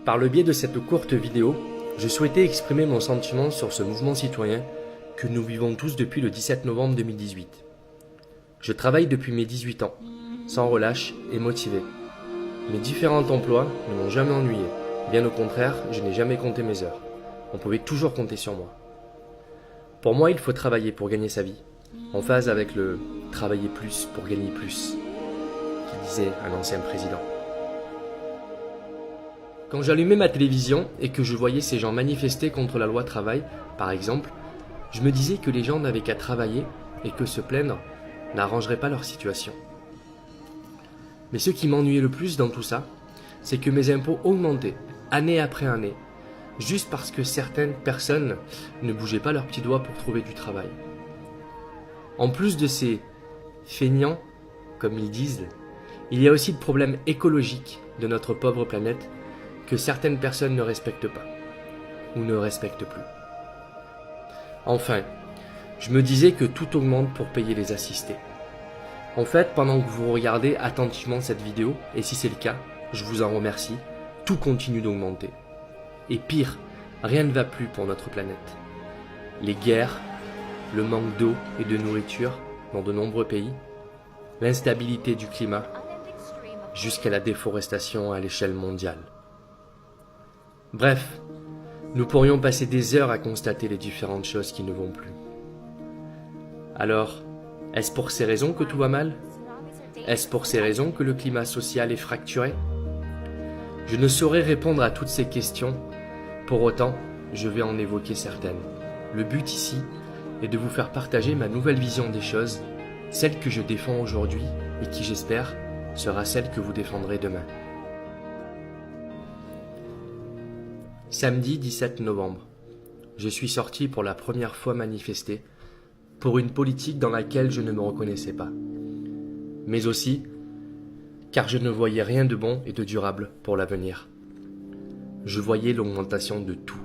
Par le biais de cette courte vidéo, je souhaitais exprimer mon sentiment sur ce mouvement citoyen que nous vivons tous depuis le 17 novembre 2018. Je travaille depuis mes 18 ans, sans relâche et motivé. Mes différents emplois ne m'ont jamais ennuyé. Bien au contraire, je n'ai jamais compté mes heures. On pouvait toujours compter sur moi. Pour moi, il faut travailler pour gagner sa vie, en phase avec le « travailler plus pour gagner plus », qui disait un ancien président. Quand j'allumais ma télévision et que je voyais ces gens manifester contre la loi travail, par exemple, je me disais que les gens n'avaient qu'à travailler et que se plaindre n'arrangerait pas leur situation. Mais ce qui m'ennuyait le plus dans tout ça, c'est que mes impôts augmentaient, année après année, juste parce que certaines personnes ne bougeaient pas leurs petits doigts pour trouver du travail. En plus de ces feignants, comme ils disent, il y a aussi le problème écologique de notre pauvre planète que certaines personnes ne respectent pas, ou ne respectent plus. Enfin, je me disais que tout augmente pour payer les assistés. En fait, pendant que vous regardez attentivement cette vidéo, et si c'est le cas, je vous en remercie, tout continue d'augmenter. Et pire, rien ne va plus pour notre planète. Les guerres, le manque d'eau et de nourriture dans de nombreux pays, l'instabilité du climat, jusqu'à la déforestation à l'échelle mondiale. Bref, nous pourrions passer des heures à constater les différentes choses qui ne vont plus. Alors, est-ce pour ces raisons que tout va mal? Est-ce pour ces raisons que le climat social est fracturé? Je ne saurais répondre à toutes ces questions, pour autant, je vais en évoquer certaines. Le but ici est de vous faire partager ma nouvelle vision des choses, celle que je défends aujourd'hui et qui, j'espère, sera celle que vous défendrez demain. Samedi 17 novembre, je suis sorti pour la première fois manifester pour une politique dans laquelle je ne me reconnaissais pas. Mais aussi car je ne voyais rien de bon et de durable pour l'avenir. Je voyais l'augmentation de tout.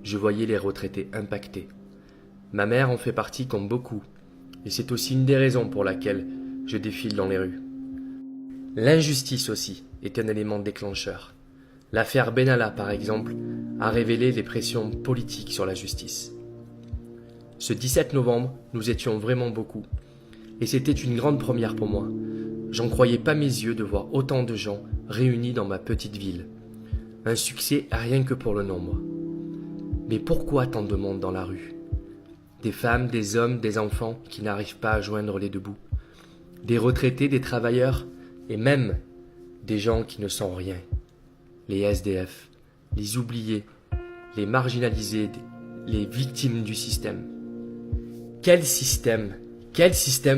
Je voyais les retraités impactés. Ma mère en fait partie comme beaucoup, et c'est aussi une des raisons pour laquelle je défile dans les rues. L'injustice aussi est un élément déclencheur. L'affaire Benalla, par exemple, a révélé les pressions politiques sur la justice. Ce 17 novembre, nous étions vraiment beaucoup. Et c'était une grande première pour moi. J'en croyais pas mes yeux de voir autant de gens réunis dans ma petite ville. Un succès rien que pour le nombre. Mais pourquoi tant de monde dans la rue? Des femmes, des hommes, des enfants qui n'arrivent pas à joindre les deux bouts. Des retraités, des travailleurs, et même des gens qui ne sont rien. Les SDF, les oubliés, les marginalisés, les victimes du système. Quel système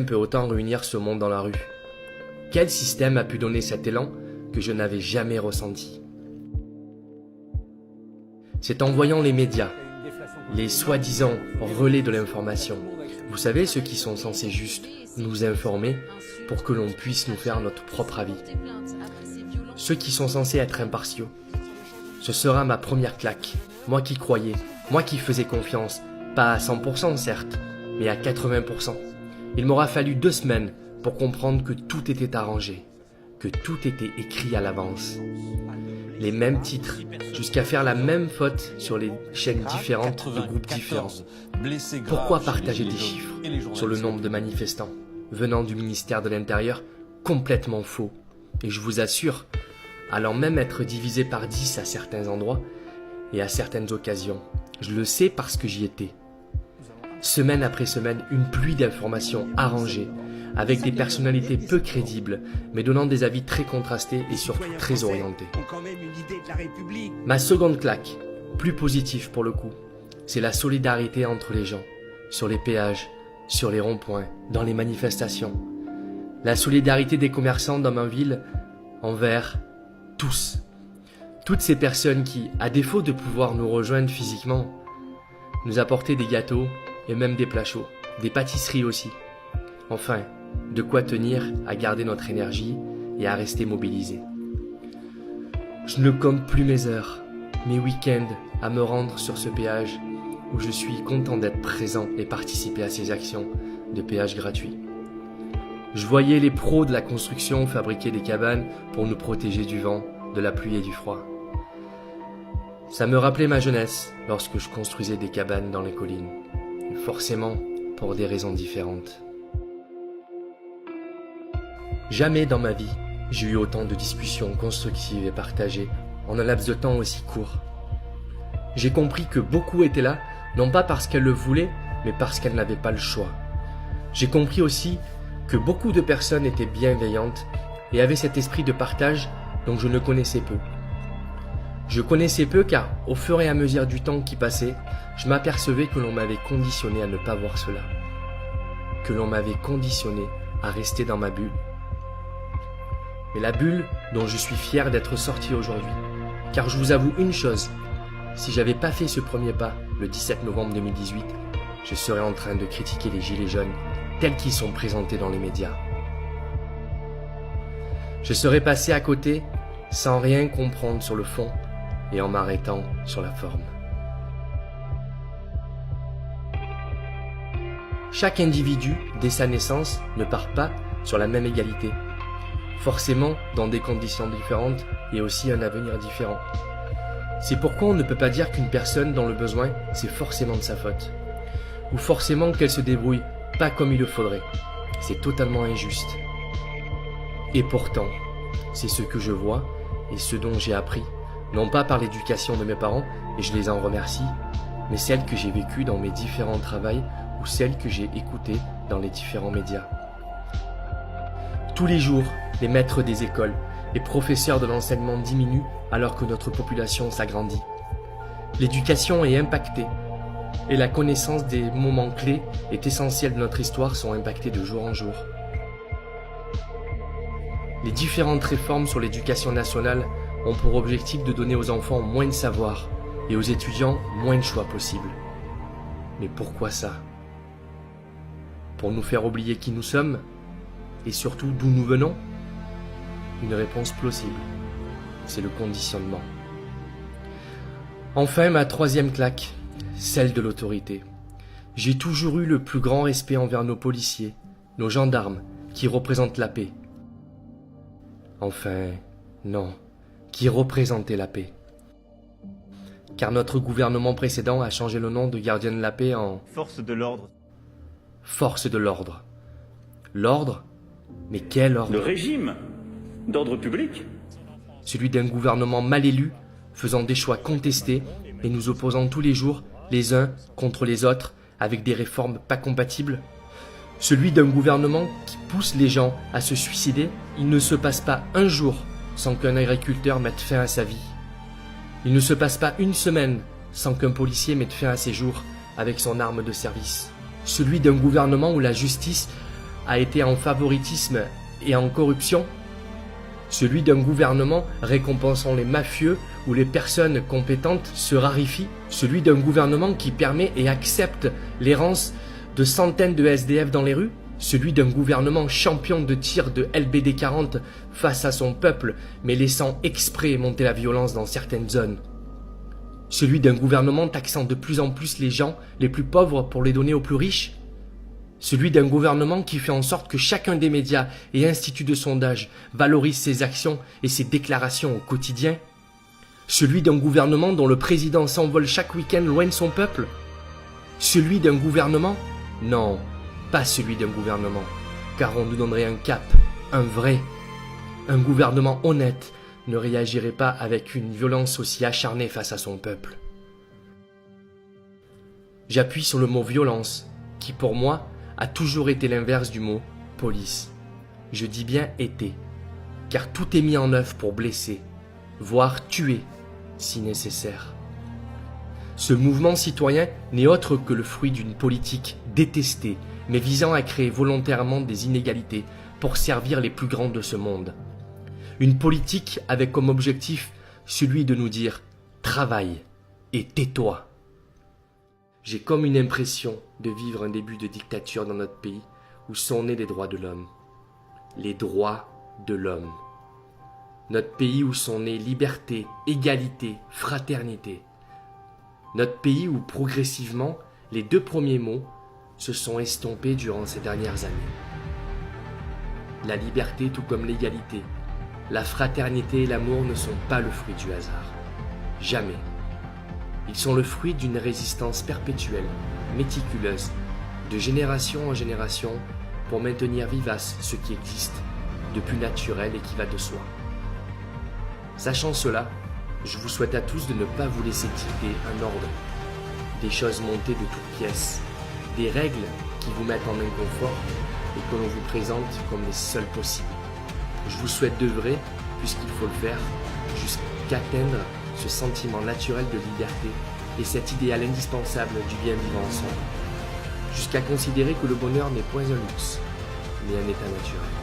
peut autant réunir ce monde dans la rue? Quel système a pu donner cet élan que je n'avais jamais ressenti? C'est en voyant les médias, les soi-disant relais de l'information, vous savez, ceux qui sont censés juste nous informer pour que l'on puisse nous faire notre propre avis. Ceux qui sont censés être impartiaux. Ce sera ma première claque, moi qui croyais, moi qui faisais confiance, pas à 100% certes, mais à 80%. Il m'aura fallu 2 semaines pour comprendre que tout était arrangé, que tout était écrit à l'avance. Les mêmes titres, jusqu'à faire la même faute sur les chaînes différentes de groupes différents. Pourquoi partager des chiffres sur le nombre de manifestants venant du ministère de l'Intérieur complètement faux? Et je vous assure, allant même être divisé par 10 à certains endroits et à certaines occasions. Je le sais parce que j'y étais. Semaine après semaine, une pluie d'informations arrangées, avec des personnalités peu crédibles, mais donnant des avis très contrastés et surtout très orientés. Ma seconde claque, plus positive pour le coup, c'est la solidarité entre les gens, sur les péages, sur les ronds-points, dans les manifestations. La solidarité des commerçants dans ma ville envers tous. Toutes ces personnes qui, à défaut de pouvoir nous rejoindre physiquement, nous apportaient des gâteaux et même des plats chauds, des pâtisseries aussi. Enfin, de quoi tenir à garder notre énergie et à rester mobilisés. Je ne compte plus mes heures, mes week-ends à me rendre sur ce péage où je suis content d'être présent et participer à ces actions de péage gratuit. Je voyais les pros de la construction fabriquer des cabanes pour nous protéger du vent, de la pluie et du froid. Ça me rappelait ma jeunesse, lorsque je construisais des cabanes dans les collines. Forcément, pour des raisons différentes. Jamais dans ma vie, j'ai eu autant de discussions constructives et partagées en un laps de temps aussi court. J'ai compris que beaucoup étaient là, non pas parce qu'elles le voulaient, mais parce qu'elles n'avaient pas le choix. J'ai compris aussi que beaucoup de personnes étaient bienveillantes et avaient cet esprit de partage dont je ne connaissais peu. Je connaissais peu car, au fur et à mesure du temps qui passait, je m'apercevais que l'on m'avait conditionné à ne pas voir cela. Que l'on m'avait conditionné à rester dans ma bulle. Mais la bulle dont je suis fier d'être sorti aujourd'hui. Car je vous avoue une chose, si j'avais pas fait ce premier pas le 17 novembre 2018, je serais en train de critiquer les gilets jaunes tels qu'ils sont présentés dans les médias. Je serais passé à côté sans rien comprendre sur le fond et en m'arrêtant sur la forme. Chaque individu, dès sa naissance, ne part pas sur la même égalité. Forcément, dans des conditions différentes et aussi un avenir différent. C'est pourquoi on ne peut pas dire qu'une personne dans le besoin, c'est forcément de sa faute. Ou forcément qu'elle se débrouille pas comme il le faudrait. C'est totalement injuste. Et pourtant, c'est ce que je vois et ce dont j'ai appris, non pas par l'éducation de mes parents, et je les en remercie, mais celle que j'ai vécue dans mes différents travails ou celle que j'ai écoutée dans les différents médias. Tous les jours, les maîtres des écoles, les professeurs de l'enseignement diminuent alors que notre population s'agrandit. L'éducation est impactée et la connaissance des moments clés et essentiels de notre histoire sont impactés de jour en jour. Les différentes réformes sur l'éducation nationale ont pour objectif de donner aux enfants moins de savoir et aux étudiants moins de choix possibles. Mais pourquoi ça? Pour nous faire oublier qui nous sommes et surtout d'où nous venons? Une réponse plausible, c'est le conditionnement. Enfin, ma troisième claque, celle de l'autorité. J'ai toujours eu le plus grand respect envers nos policiers, nos gendarmes, qui représentent la paix. Enfin, non, qui représentaient la paix. Car notre gouvernement précédent a changé le nom de gardien de la paix en Force de l'ordre. Force de l'ordre. L'ordre? Mais quel ordre? Le régime d'ordre public. Celui d'un gouvernement mal élu, faisant des choix contestés et nous opposant tous les jours les uns contre les autres avec des réformes pas compatibles. Celui d'un gouvernement qui pousse les gens à se suicider. Il ne se passe pas un jour sans qu'un agriculteur mette fin à sa vie. Il ne se passe pas une semaine sans qu'un policier mette fin à ses jours avec son arme de service. Celui d'un gouvernement où la justice a été en favoritisme et en corruption. Celui d'un gouvernement récompensant les mafieux où les personnes compétentes se raréfient. Celui d'un gouvernement qui permet et accepte l'errance de centaines de SDF dans les rues. Celui d'un gouvernement champion de tir de LBD 40 face à son peuple, mais laissant exprès monter la violence dans certaines zones. Celui d'un gouvernement taxant de plus en plus les gens les plus pauvres pour les donner aux plus riches. Celui d'un gouvernement qui fait en sorte que chacun des médias et instituts de sondage valorise ses actions et ses déclarations au quotidien. Celui d'un gouvernement dont le président s'envole chaque week-end loin de son peuple. Celui d'un gouvernement? Non, pas celui d'un gouvernement, car on nous donnerait un cap, un vrai. Un gouvernement honnête ne réagirait pas avec une violence aussi acharnée face à son peuple. J'appuie sur le mot violence, qui pour moi a toujours été l'inverse du mot police. Je dis bien été, car tout est mis en œuvre pour blesser, voire tuer, si nécessaire. Ce mouvement citoyen n'est autre que le fruit d'une politique détestée, mais visant à créer volontairement des inégalités pour servir les plus grands de ce monde. Une politique avec comme objectif celui de nous dire « travaille et tais-toi ». J'ai comme une impression de vivre un début de dictature dans notre pays où sont nés les droits de l'homme. Les droits de l'homme. Notre pays où sont nés liberté, égalité, fraternité. Notre pays où progressivement les deux premiers mots se sont estompés durant ces dernières années. La liberté tout comme l'égalité, la fraternité et l'amour ne sont pas le fruit du hasard. Jamais. Ils sont le fruit d'une résistance perpétuelle, méticuleuse, de génération en génération, pour maintenir vivace ce qui existe de plus naturel et qui va de soi. Sachant cela, je vous souhaite à tous de ne pas vous laisser dicter un ordre, des choses montées de toutes pièces, des règles qui vous mettent en inconfort et que l'on vous présente comme les seules possibles. Je vous souhaite d'œuvrer, puisqu'il faut le faire, jusqu'à atteindre ce sentiment naturel de liberté et cet idéal indispensable du bien vivre ensemble, jusqu'à considérer que le bonheur n'est point un luxe, mais un état naturel.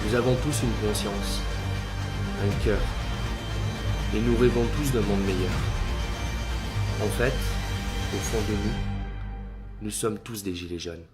Nous avons tous une conscience, un cœur, et nous rêvons tous d'un monde meilleur. En fait, au fond de nous, nous sommes tous des gilets jaunes.